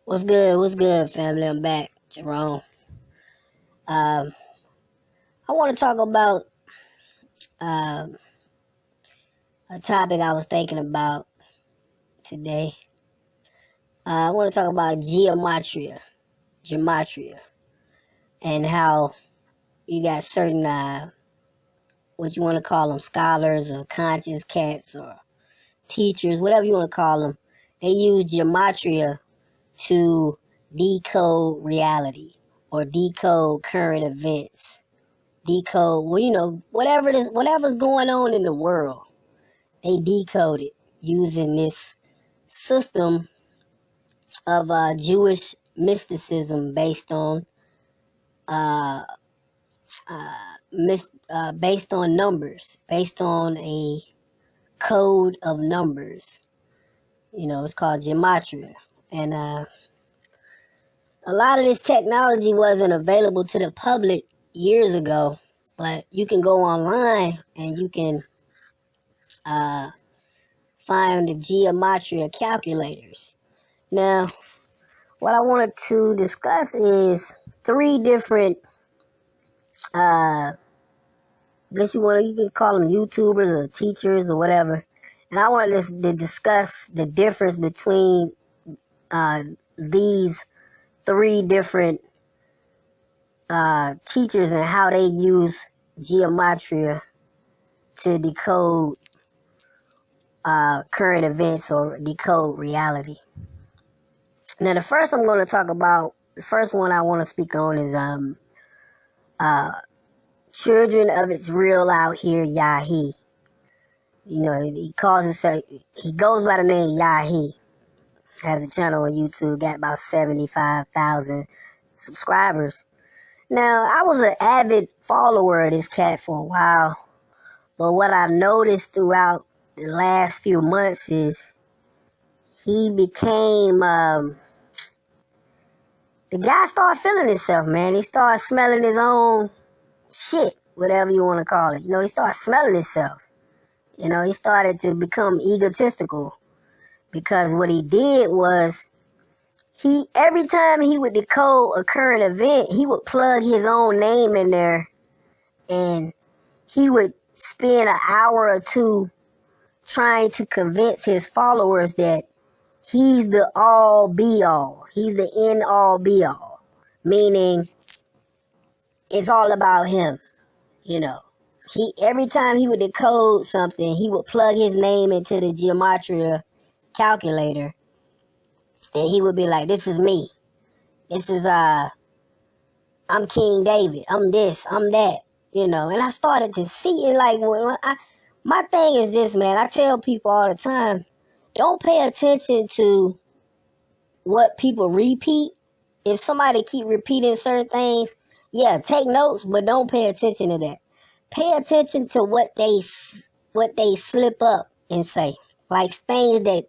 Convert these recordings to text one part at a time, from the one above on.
What's good? What's good, family? I'm back, Jerome. Um, I want to talk about um, a topic I was thinking about today. I want to talk about gematria, and how you got certain what you want to call them, scholars or conscious cats or teachers, whatever you want to call them. They use gematria to decode reality or decode current events, decode, well, whatever's going on in the world, they decode it using this system of Jewish mysticism based on based on numbers, based on a code of numbers. It's called gematria, and a lot of this technology wasn't available to the public years ago, but you can go online and you can find the gematria calculators. Now, what I wanted to discuss is three different, you can call them YouTubers or teachers or whatever. And I wanted to discuss the difference between these three different teachers and how they use gematria to decode current events or decode reality. Now, the first one I want to speak on is Children of Its Real Out Here, Yahi. He goes by the name Yahi. Has a channel on YouTube, got about 75,000 subscribers. Now, I was an avid follower of this cat for a while, but what I noticed throughout the last few months is he became, the guy started feeling himself, man. He started smelling his own shit, whatever you want to call it. He started smelling himself. He started to become egotistical because what he did was every time he would decode a current event, he would plug his own name in there and he would spend an hour or two trying to convince his followers that he's the all be all. He's the end all be all. Meaning it's all about him, you know. Every time he would decode something, he would plug his name into the gematria calculator, and he would be like, "This is me. This is I'm King David. I'm this. I'm that." And I started to see it. Like, my thing is this, man. I tell people all the time, don't pay attention to what people repeat. If somebody keep repeating certain things, yeah, take notes, but don't pay attention to that. Pay attention to what they slip up and say. Like things that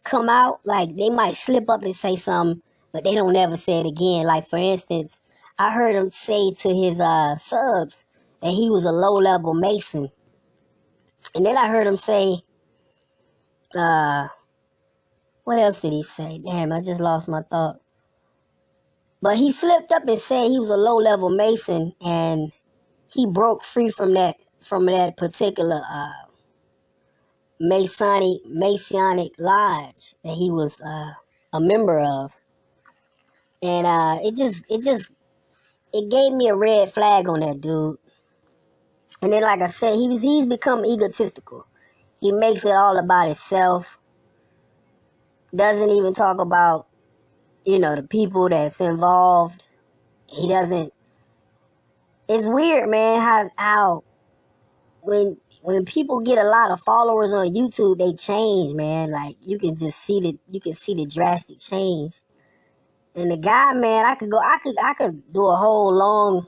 come out, like they might slip up and say something, but they don't never say it again. Like for instance, I heard him say to his subs that he was a low-level Mason. And then I heard him say, what else did he say? Damn, I just lost my thought. But he slipped up and said he was a low-level Mason, and he broke free from that particular Masonic lodge that he was a member of. And it gave me a red flag on that dude. And then, like I said, he's become egotistical. He makes it all about himself. Doesn't even talk about, the people that's involved. He doesn't. It's weird, man, how when people get a lot of followers on YouTube, they change, man. Like you can see the drastic change. And the guy, man, I could do a whole long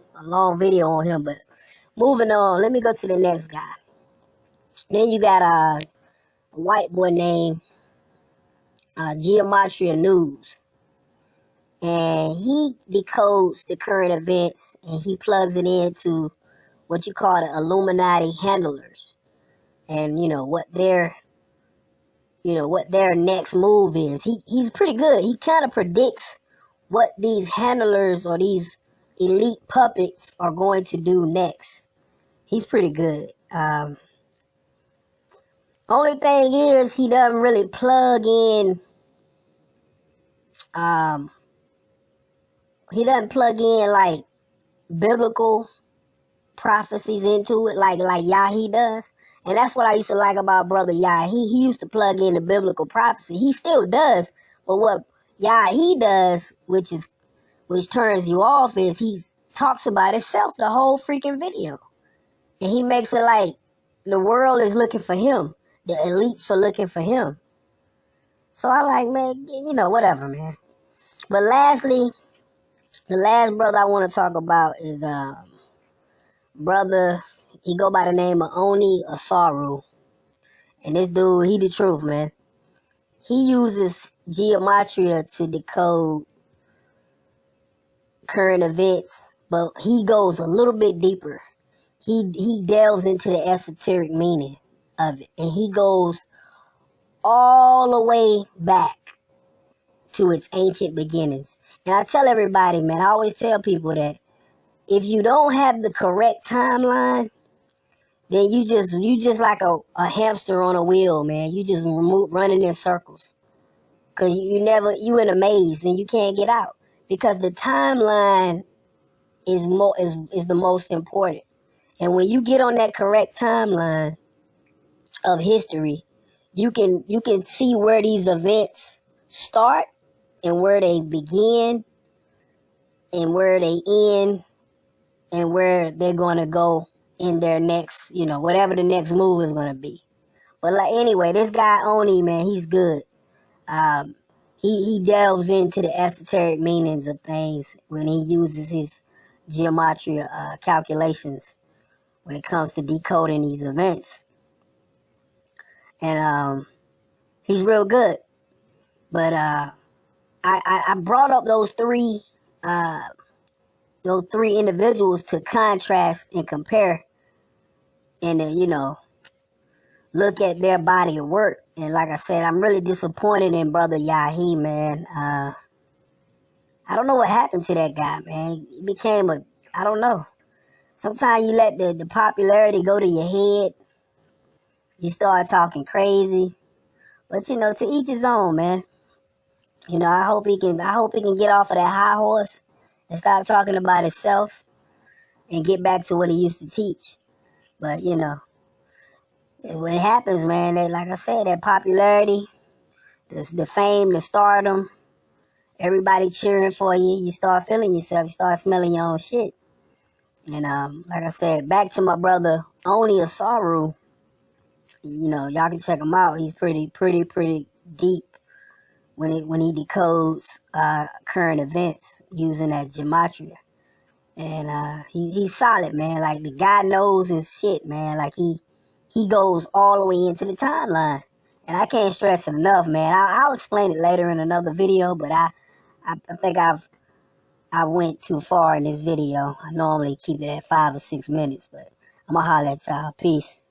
video on him, but moving on, let me go to the next guy. Then you got a white boy named Gematria News. And he decodes the current events and he plugs it into what you call the Illuminati handlers. And what what their next move is. He's pretty good. He kind of predicts what these handlers or these elite puppets are going to do next. He's pretty good. Only thing is he doesn't really plug in. He doesn't plug in like biblical prophecies into it like Yahi does. And that's what I used to like about Brother Yahi. He used to plug in the biblical prophecy. He still does. But what Yahi does, which turns you off, is he talks about himself the whole freaking video. And he makes it like the world is looking for him. The elites are looking for him. So I like, man, whatever, man. But lastly, the last brother I want to talk about is brother, he go by the name of Oni Asaru. And this dude, he the truth, man. He uses Gematria to decode current events, but he goes a little bit deeper. He delves into the esoteric meaning of it. And he goes all the way back to its ancient beginnings. And I tell everybody, man, I always tell people that if you don't have the correct timeline, then you just like a hamster on a wheel, man. You just running in circles. Cause you in a maze and you can't get out. Because the timeline is the most important. And when you get on that correct timeline of history, you can see where these events start and where they begin and where they end and where they're going to go in their next, whatever the next move is going to be. But anyway, this guy Oni, man, he's good. He delves into the esoteric meanings of things when he uses his gematria calculations when it comes to decoding these events. And he's real good. But I brought up those three individuals to contrast and compare and look at their body of work. And like I said, I'm really disappointed in Brother Yahi, man. I don't know what happened to that guy, man. He became I don't know. Sometimes you let the popularity go to your head. You start talking crazy. But to each his own, man. I hope he can get off of that high horse and stop talking about himself and get back to what he used to teach. But when it happens, man, like I said, that popularity, the fame, the stardom, everybody cheering for you, you start feeling yourself, you start smelling your own shit. And like I said, back to my brother Oni Asaru, y'all can check him out. He's pretty deep when he decodes current events using that gematria. And he's solid, man. Like the guy knows his shit, man. Like he goes all the way into the timeline. And I can't stress it enough, man. I'll explain it later in another video, but I think I went too far in this video. I normally keep it at 5 or 6 minutes, but I'm gonna holler at y'all. Peace.